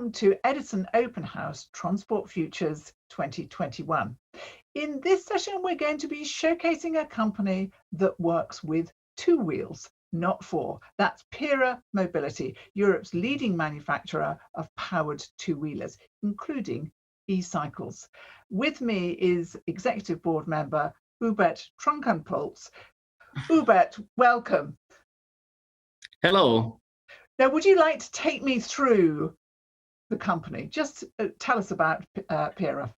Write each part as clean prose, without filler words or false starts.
welcome to Edison Open House Transport Futures 2021. In this session, we're going to be showcasing a company that works with two wheels, not four. That's PIERER Mobility, Europe's leading manufacturer of powered two-wheelers, including e-cycles. With me is Executive Board Member Hubert Trunkenpolz. Hubert, welcome. Hello. Now, would you like to take me through the company? Just tell us about PIERER.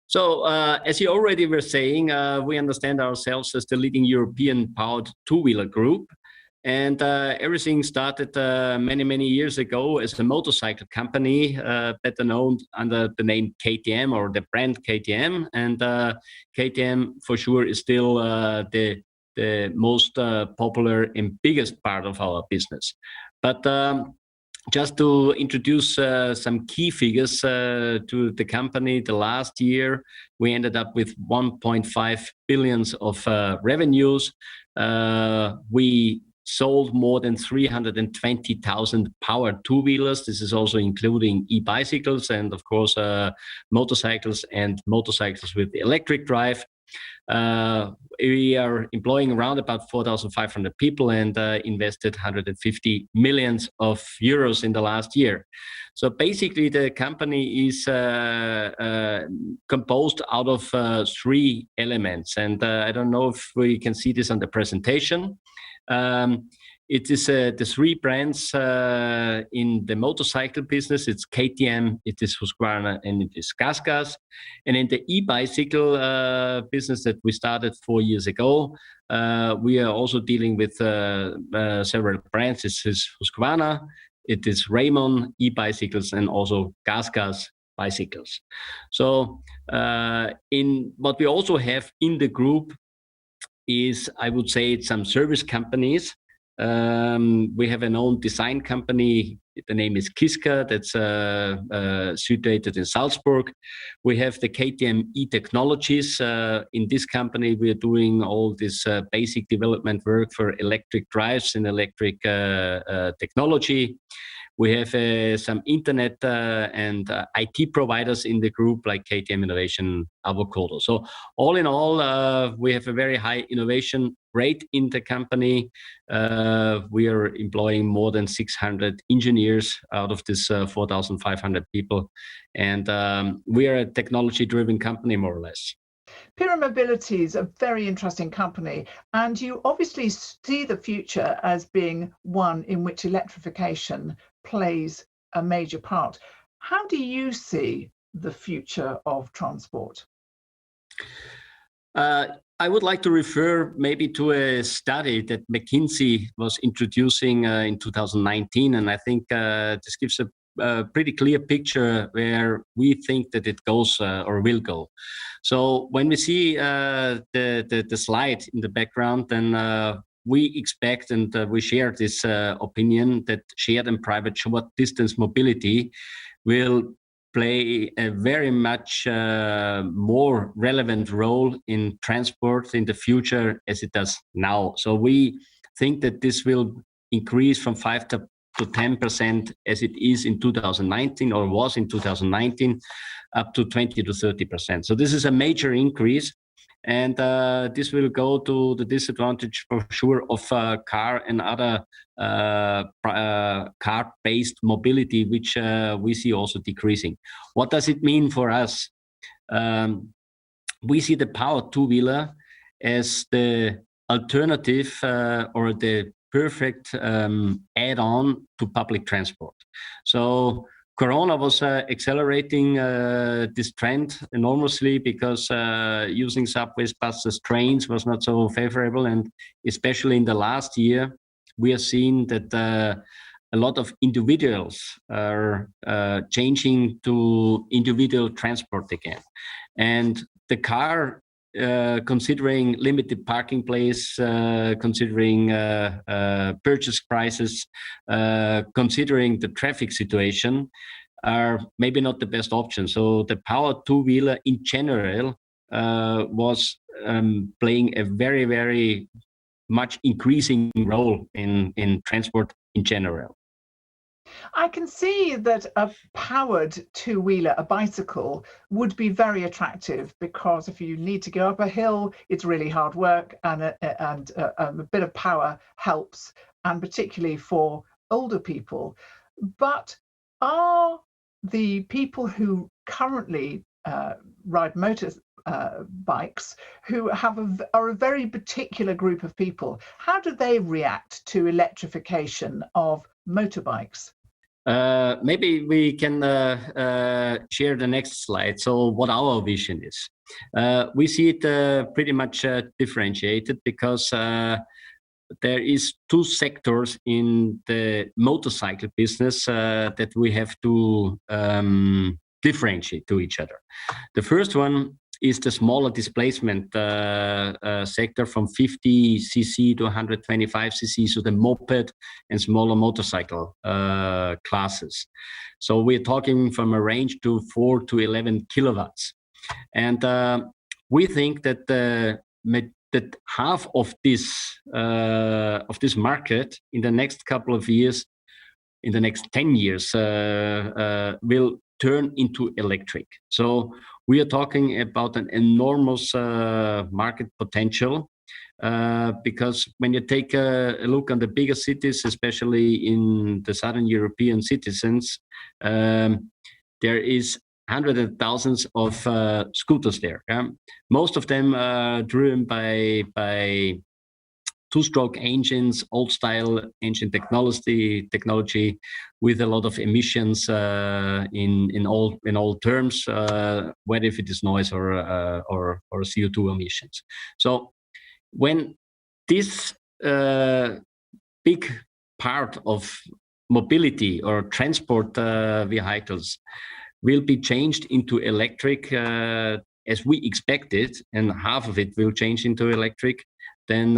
So, as you already were saying, we understand ourselves as the leading European powered two-wheeler group. And everything started many years ago as a motorcycle company, better known under the name KTM or the brand KTM. And KTM for sure is still the most popular and biggest part of our business. But just to introduce some key figures to the company, the last year we ended up with 1.5 billion of revenues. We sold more than 320,000 powered two-wheelers. This is also including e-bicycles and of course motorcycles and motorcycles with electric drive. We are employing around about 4,500 people and invested 150 million euros in the last year. So basically the company is composed out of three elements, and I don't know if we can see this on the presentation. It is the three brands in the motorcycle business. It's KTM, it is HUSQVARNA, and it is GASGAS. And in the e-bicycle business that we started 4 years ago, we are also dealing with several brands. It is HUSQVARNA, it is Raymon E-Bicycles, and also GASGAS bicycles. So in what we also have in the group is, I would say, some service companies. We have an own design company. The name is Kiska. That's situated in Salzburg. We have the KTM e-Technologies. In this company, we are doing all this basic development work for electric drives and electric technology. We have some internet and IT providers in the group like KTM Innovation, Avocado. So all in all, we have a very high innovation rate in the company. We are employing more than 600 engineers out of this 4,500 people. And we are a technology-driven company, more or less. PIERER Mobility is a very interesting company, and you obviously see the future as being one in which electrification plays a major part. How do you see the future of transport? I would like to refer maybe to a study that McKinsey was introducing in 2019, and I think this gives a pretty clear picture where we think that it goes or will go. So when we see the slide in the background, then we expect and we share this opinion that shared and private short distance mobility will play a very much more relevant role in transport in the future as it does now. So we think that this will increase from 5 to 10% as it is in 2019 or was in 2019 up to 20 to 30%. So this is a major increase, and this will go to the disadvantage for sure of car and other car-based mobility, which we see also decreasing. What does it mean for us? We see the powered two-wheeler as the alternative or the perfect add-on to public transport. So Corona was accelerating this trend enormously because using subways, buses, trains was not so favorable. And especially in the last year, we are seeing that a lot of individuals are changing to individual transport again. And the car, considering limited parking place, considering purchase prices, considering the traffic situation, are maybe not the best option. So the powered two-wheeler in general was playing a very much increasing role in transport in general. I can see that a powered two-wheeler, a bicycle, would be very attractive, because if you need to go up a hill, it's really hard work, and a bit of power helps, and particularly for older people. But are the people who currently ride bikes, who are a very particular group of people, how do they react to electrification of motorbikes? Maybe we can share the next slide. So what our vision is. We see it pretty much differentiated, because there is two sectors in the motorcycle business that we have to differentiate to each other. The first one is the smaller displacement sector from 50 cc to 125 cc, so the moped and smaller motorcycle classes. So we're talking from a range to 4 to 11 kilowatts. And we think that that half of this market in the next couple of years, in the next 10 years, will turn into electric. So we are talking about an enormous market potential, because when you take a look on the bigger cities, especially in the Southern European citizens, there is hundreds of thousands of scooters there. Most of them are driven by two-stroke engines, old-style engine technology, with a lot of emissions in all terms, whether if it is noise or CO2 emissions. So when this big part of mobility or transport vehicles will be changed into electric, as we expected, and half of it will change into electric, then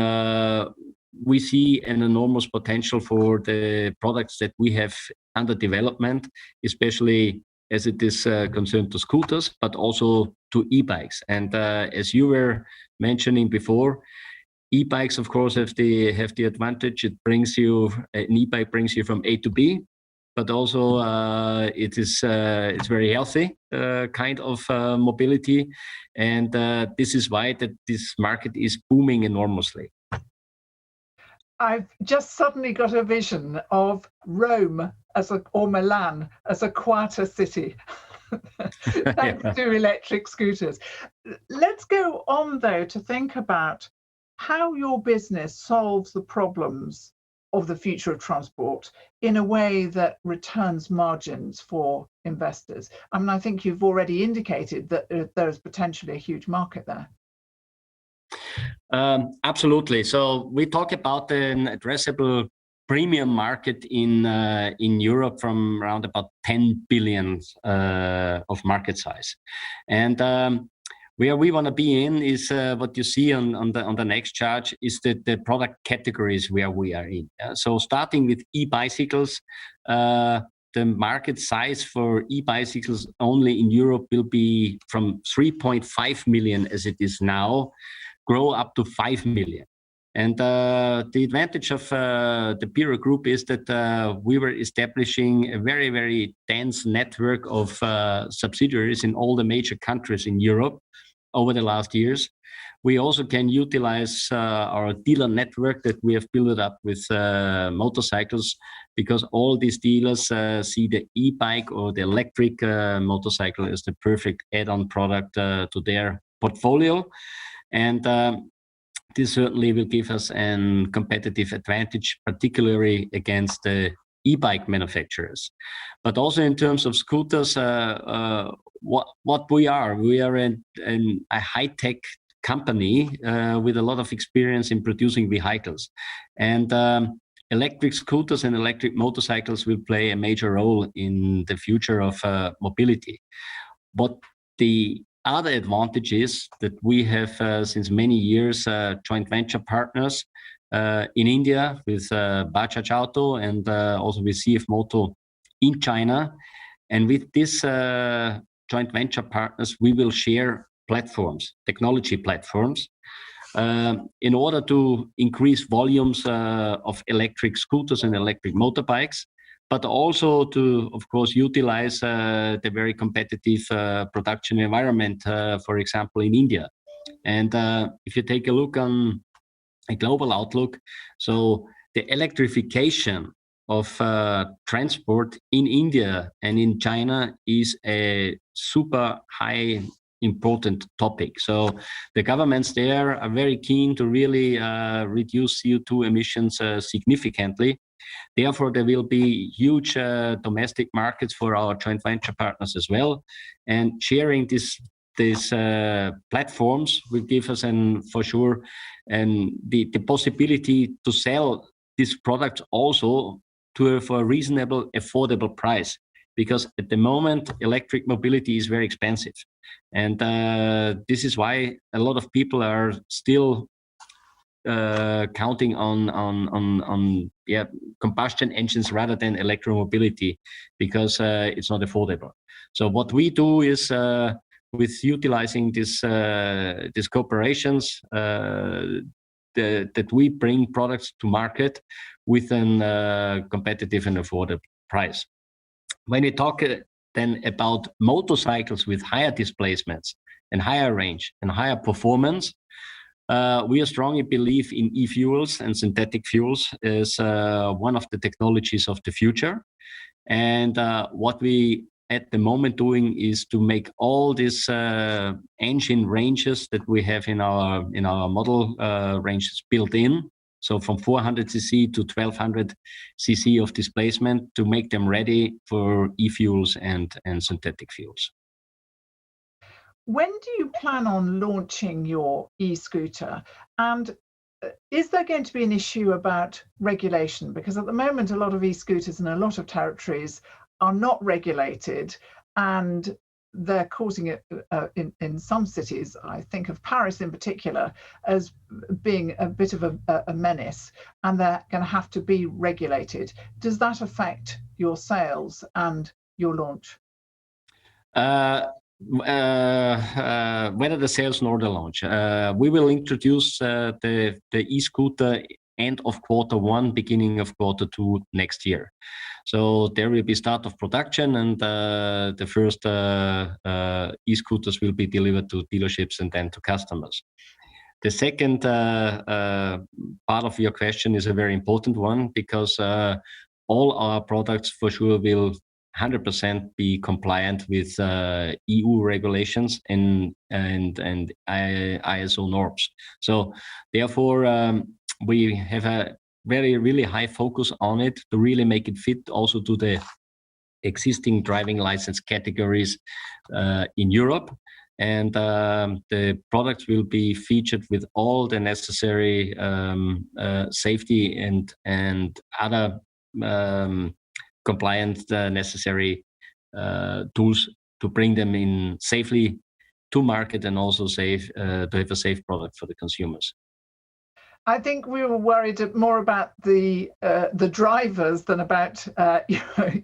we see an enormous potential for the products that we have under development, especially as it is concerned to scooters, but also to e-bikes. And as you were mentioning before, e-bikes, of course, have the advantage. An e-bike brings you from A to B, but also it's very healthy kind of mobility, and this is why that this market is booming enormously. I've just suddenly got a vision of Rome or Milan as a quarter city, thanks to electric scooters. Let's go on, though, to think about how your business solves the problems of the future of transport in a way that returns margins for investors. I mean, I think you've already indicated that there's potentially a huge market there. Absolutely. So we talk about an addressable premium market in Europe from around about 10 billion of market size, and where we want to be in is what you see on the next chart is the product categories where we are in. So starting with e-bicycles, the market size for e-bicycles only in Europe will be from 3.5 million as it is now, grow up to 5 million. And the advantage of the PIERER Group is that we were establishing a very, very dense network of subsidiaries in all the major countries in Europe over the last years. We also can utilize our dealer network that we have built up with motorcycles, because all these dealers see the e-bike or the electric motorcycle as the perfect add-on product to their portfolio. And this certainly will give us a competitive advantage, particularly against the e-bike manufacturers. But also in terms of scooters, what we are a high-tech company with a lot of experience in producing vehicles. And electric scooters and electric motorcycles will play a major role in the future of mobility. But the other advantage is that we have since many years joint venture partners in India with Bajaj Auto and also with CF Moto in China. And with this joint venture partners, we will share platforms, technology platforms, in order to increase volumes of electric scooters and electric motorbikes, but also to, of course, utilize the very competitive production environment, for example, in India. And if you take a look on a global outlook, so the electrification of transport in India and in China is a super high important topic. So the governments there are very keen to really reduce CO2 emissions significantly. Therefore, there will be huge domestic markets for our joint venture partners as well. And sharing these platforms will give us, for sure, the possibility to sell these products also for a reasonable, affordable price. Because at the moment, electric mobility is very expensive. And this is why a lot of people are still counting on combustion engines rather than electromobility, because it's not affordable. So what we do is with utilizing these cooperations, that we bring products to market with a competitive and affordable price. When we talk then about motorcycles with higher displacements and higher range and higher performance, we strongly believe in e-fuels and synthetic fuels as one of the technologies of the future. And what we at the moment doing is to make all these engine ranges that we have in our model ranges built in. So from 400cc to 1200cc of displacement, to make them ready for e-fuels and synthetic fuels. When do you plan on launching your e-scooter? And is there going to be an issue about regulation? Because at the moment, a lot of e-scooters in a lot of territories are not regulated, and they're causing it in some cities, I think of Paris in particular, as being a bit of a menace, and they're going to have to be regulated. Does that affect your sales and your launch? Whether the sales nor the launch. We will introduce the e-scooter end of Q1, beginning of Q2 next year. So there will be start of production, and the first e-scooters will be delivered to dealerships and then to customers. The second part of your question is a very important one, because all our products for sure will 100% be compliant with EU regulations and ISO norms. So therefore, we have a really high focus on it to really make it fit also to the existing driving license categories in Europe. And the products will be featured with all the necessary safety and other compliant necessary tools to bring them in safely to market, and also safe to have a safe product for the consumers. I think we were worried more about the drivers than about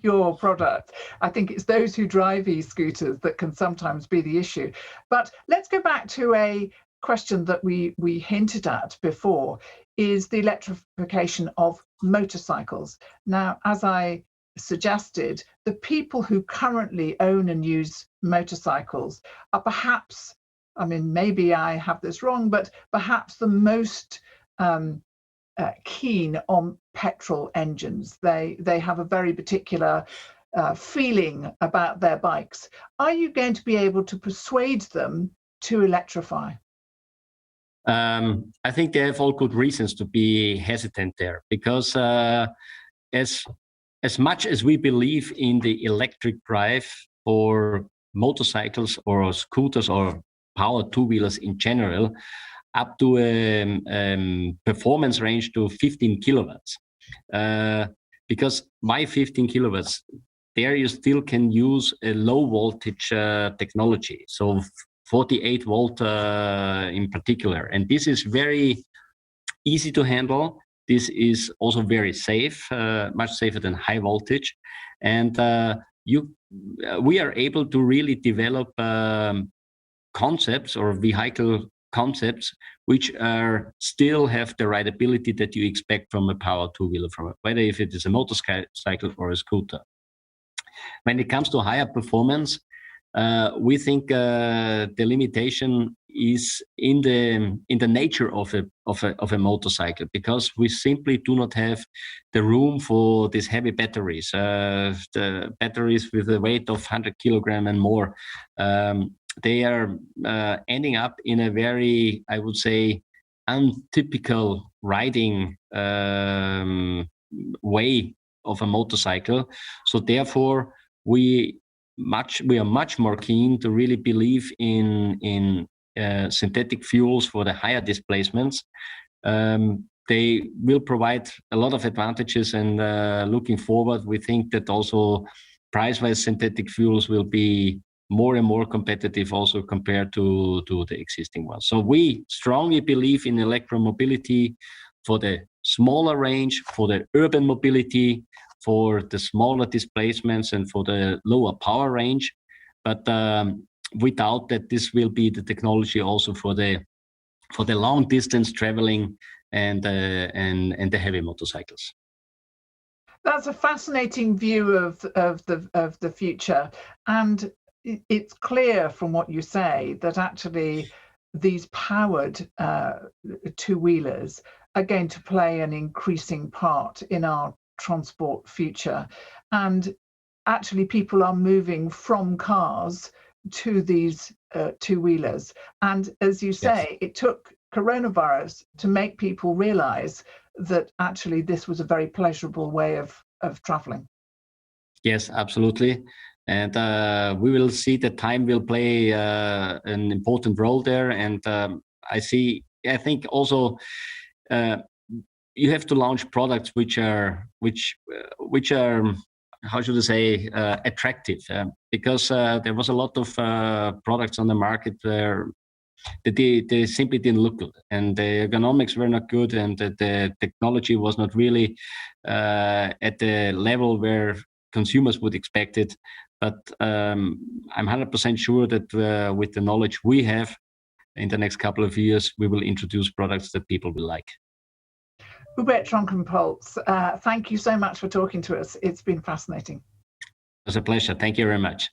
your product. I think it's those who drive e-scooters that can sometimes be the issue. But let's go back to a question that we hinted at before, is the electrification of motorcycles. Now, as I suggested, the people who currently own and use motorcycles are perhaps, I mean, maybe I have this wrong, but perhaps the most keen on petrol engines. They have a very particular feeling about their bikes. Are you going to be able to persuade them to electrify? I think they have all good reasons to be hesitant there, because as much as we believe in the electric drive for motorcycles or scooters or power two-wheelers in general, up to a performance range to 15 kilowatts. Because why 15 kilowatts? There you still can use a low voltage technology, so 48 volt in particular. And this is very easy to handle. This is also very safe, much safer than high voltage. And we are able to really develop concepts or vehicle concepts which are still have the rideability that you expect from a power two-wheeler, from whether if it is a motorcycle or a scooter. When it comes to higher performance, we think the limitation is in the nature of a motorcycle, because we simply do not have the room for these heavy batteries. The batteries with a weight of 100 kilogram and more, they are ending up in a very, I would say, untypical riding way of a motorcycle. So therefore, we are much more keen to really believe in synthetic fuels for the higher displacements. They will provide a lot of advantages, and looking forward, we think that also price-wise synthetic fuels will be more and more competitive also compared to the existing ones. So we strongly believe in electromobility for the smaller range, for the urban mobility, for the smaller displacements, and for the lower power range. But we doubt that this will be the technology also for the long distance traveling and the heavy motorcycles. That's a fascinating view of the future, and it's clear from what you say that actually these powered two-wheelers are going to play an increasing part in our transport future, and actually people are moving from cars to these two-wheelers. And as you say, yes, it took coronavirus to make people realize that actually this was a very pleasurable way of traveling. Yes, absolutely. And we will see that time will play an important role there. And I think also you have to launch products which are how should I say, attractive, because there was a lot of products on the market where they simply didn't look good, and the ergonomics were not good, and the technology was not really at the level where consumers would expect it. But I'm 100% sure that with the knowledge we have, in the next couple of years, we will introduce products that people will like. Hubert Tronkenpolz, thank you so much for talking to us. It's been fascinating. It was a pleasure. Thank you very much.